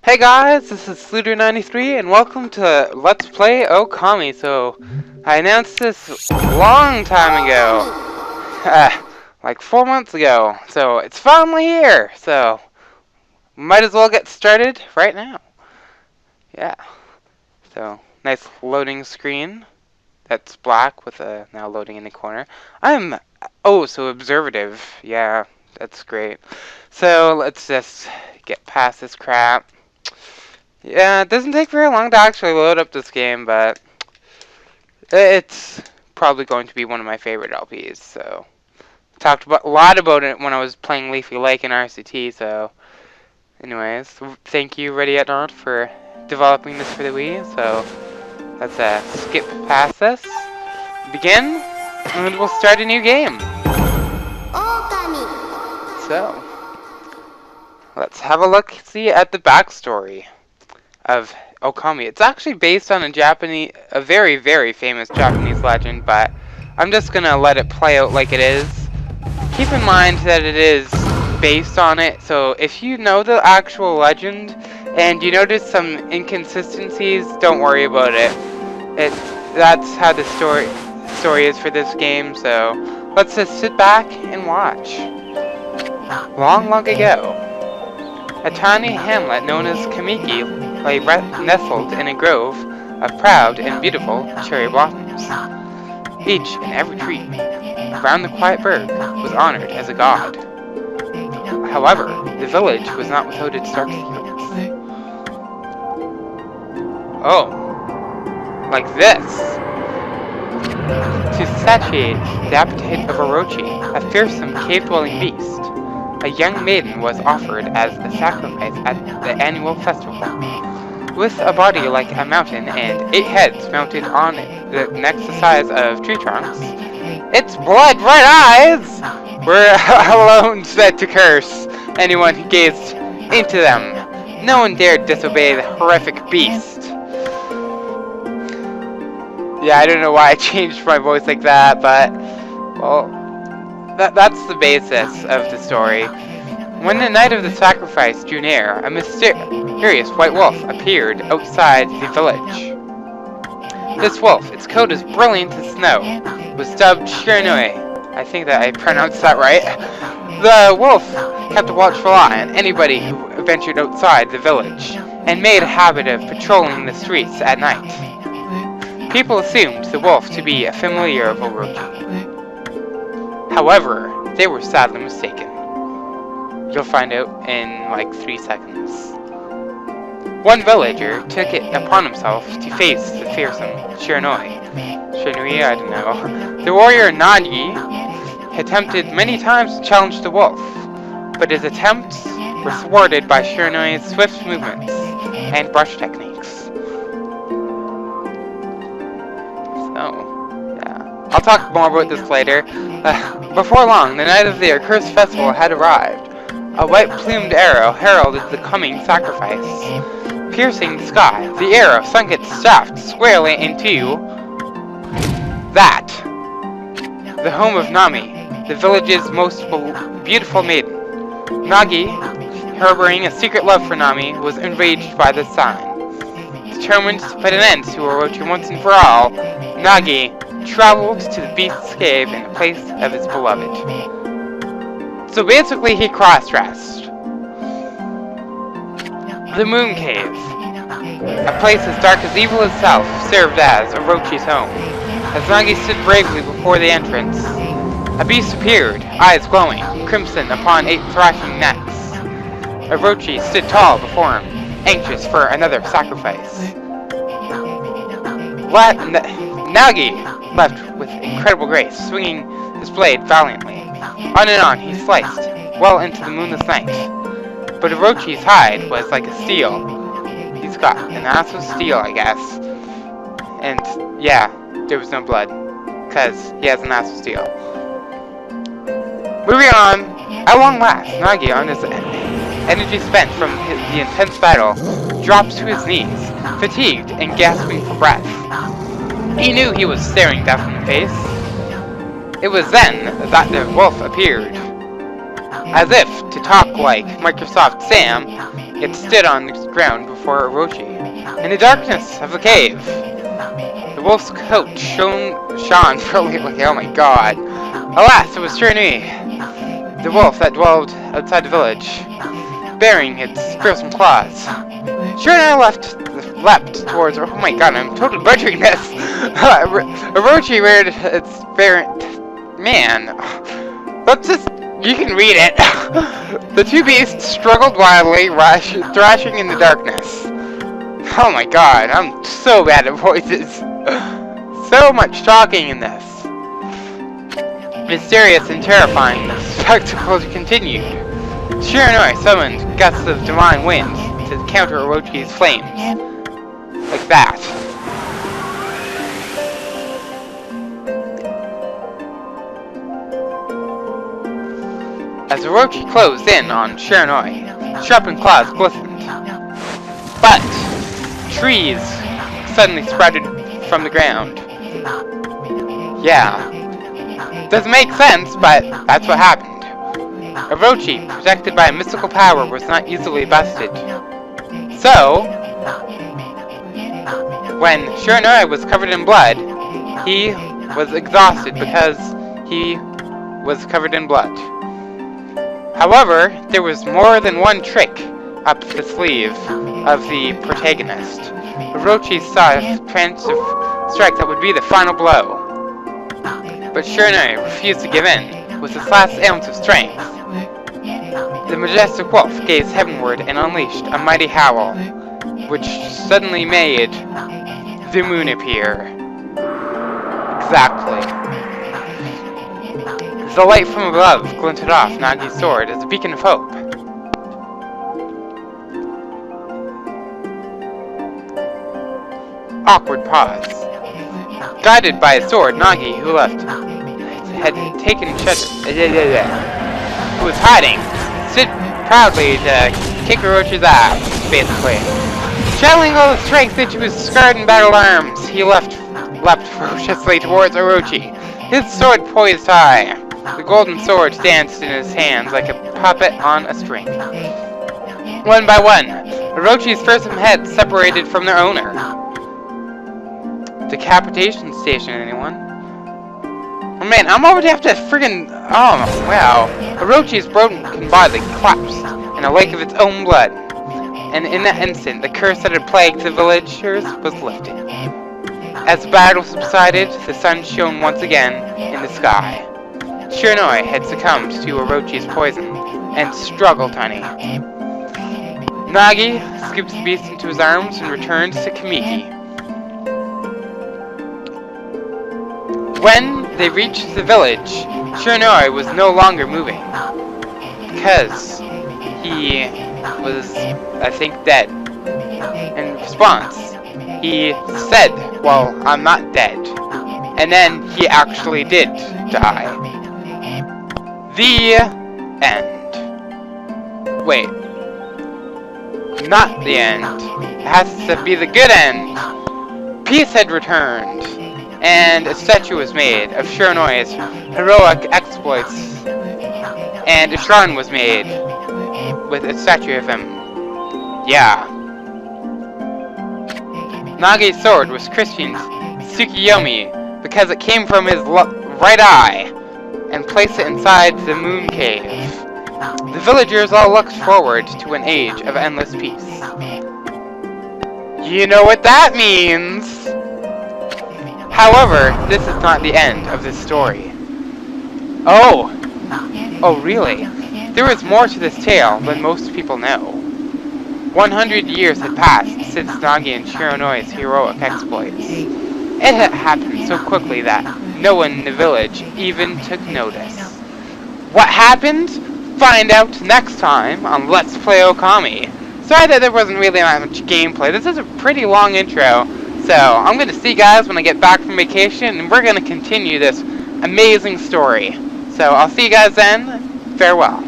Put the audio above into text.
Hey guys, this is Sluder93 and welcome to Let's Play Okami. So, I announced this long time ago, like 4 months ago, so it's finally here, so might as well get started right now. Yeah, so nice loading screen that's black with a now loading in the corner. I'm so observative, yeah, that's great. So, let's just get past this crap. Yeah, it doesn't take very long to actually load up this game, but it's probably going to be one of my favorite LPs. So, talked a lot about it when I was playing Leafy Lake in RCT. So, anyways, thank you, Ready at Naught, for developing this for the Wii. So, let's skip past this, begin, and we'll start a new game. Okami. So, let's have a look, see at the backstory of Okami. It's actually based on a very, very famous Japanese legend, but I'm just gonna let it play out like it is. Keep in mind that it is based on it, so if you know the actual legend and you notice some inconsistencies, don't worry about it. That's how the story is for this game, so let's just sit back and watch. Long, long ago, a tiny hamlet known as Kamiki lay nestled in a grove of proud and beautiful cherry blossoms. Each and every tree around the quiet burg was honored as a god. However, the village was not without its dark secrets. Oh, like this. To satiate the appetite of Orochi, a fearsome cave-dwelling beast, a young maiden was offered as a sacrifice at the annual festival. With a body like a mountain and 8 heads mounted on it, the next the size of tree trunks, its blood-red eyes were alone said to curse anyone who gazed into them. No one dared disobey the horrific beast. Yeah, I don't know why I changed my voice like that, but, well, that's the basis of the story. When the night of the sacrifice drew near, a mysterious white wolf appeared outside the village. This wolf, its coat as brilliant as snow, was dubbed Shiranui. I think that I pronounced that right. The wolf kept a watchful eye on anybody who ventured outside the village, and made a habit of patrolling the streets at night. People assumed the wolf to be a familiar of Orochi. However, they were sadly mistaken. You'll find out in like 3 seconds. One villager took it upon himself to face the fearsome Shiranui. Shiranui, I don't know. The warrior Nagi attempted many times to challenge the wolf, but his attempts were thwarted by Shiranui's swift movements and brush techniques. So, yeah. I'll talk more about this later. Before long, the night of the accursed festival had arrived. A white-plumed arrow heralded the coming sacrifice. Piercing the sky, the arrow sunk its shaft squarely into the home of Nami, the village's most beautiful maiden. Nagi, harboring a secret love for Nami, was enraged by this sign. Determined to put an end to Orochi once and for all, Nagi traveled to the beast's cave in place of his beloved. So basically, he cross-dressed. The Moon Cave, a place as dark as evil itself, served as Orochi's home. As Nagi stood bravely before the entrance, a beast appeared, eyes glowing, crimson upon 8 thrashing necks. Orochi stood tall before him, anxious for another sacrifice. Nagi left with incredible grace, swinging his blade valiantly. On and on he sliced, well into the moonless night. But Orochi's hide was like a steel. He's got an ass of steel, I guess. And, yeah, there was no blood. Because he has an ass of steel. Moving on, at long last, Nagi, on his energy spent from the intense battle, dropped to his knees, fatigued and gasping for breath. He knew he was staring death in the face. It was then that the wolf appeared. As if to talk like Microsoft Sam, it stood on the ground before Orochi. In the darkness of the cave, the wolf's coat shone brilliantly. Oh my god. Alas, it was Shiranui, the wolf that dwelled outside the village, bearing its fearsome claws. Shiranui leapt towards. Oh my god, I'm totally butchering this. Orochi reared its parent. Man, let's just. You can read it. The two beasts struggled wildly, thrashing in the darkness. Oh my god, I'm so bad at voices. So much talking in this. Mysterious and terrifying, the spectacle continued. Shiranui summoned gusts of divine wind to counter Orochi's flames. Like that. As Orochi closed in on Shiranui, sharpened claws glistened. But trees suddenly sprouted from the ground. Yeah. Doesn't make sense, but that's what happened. Orochi, protected by a mystical power, was not easily bested. So, when Shiranui was covered in blood, he was exhausted because he was covered in blood. However, there was more than one trick up the sleeve of the protagonist. Orochi saw a preemptive strike that would be the final blow. But Shiranui refused to give in with his last ounce of strength. The majestic wolf gazed heavenward and unleashed a mighty howl, which suddenly made the moon appear. Exactly. The light from above glinted off Nagi's sword as a beacon of hope. Awkward pause. Guided by his sword, Nagi, who had taken shelter, who was hiding, stood proudly to kick Orochi's ass, basically. Channeling all the strength into his scarred and battered arms, he leapt ferociously towards Orochi, his sword poised high. The golden sword danced in his hands like a puppet on a string. One by one, Orochi's fearsome heads separated from their owner. Decapitation station, anyone? Oh man, I'm already after friggin'. Oh wow. Orochi's broken body collapsed in a lake of its own blood. And in that instant, the curse that had plagued the villagers was lifted. As the battle subsided, the sun shone once again in the sky. Shiranui had succumbed to Orochi's poison and struggled tiny. Nagi scooped the beast into his arms and returned to Kamiki. When they reached the village, Shiranui was no longer moving. Because he was, I think, dead. In response, he said, well, I'm not dead. And then he actually did die. The end. Wait. Not the end. It has to be the good end. Peace had returned, and a statue was made of Shiranui's heroic exploits, and a shrine was made with a statue of him. Yeah. Nagi's sword was christened Tsukiyomi because it came from his right eye, and placed it inside the moon cave. The villagers all looked forward to an age of endless peace. You know what that means! However, this is not the end of this story. Oh! Oh, really? There is more to this tale than most people know. 100 years had passed since Nagi and Shiranui's heroic exploits. It had happened so quickly that no one in the village even took notice. What happened? Find out next time on Let's Play Okami. Sorry that there wasn't really that much gameplay. This is a pretty long intro. So, I'm going to see you guys when I get back from vacation, and we're going to continue this amazing story. So, I'll see you guys then. Farewell.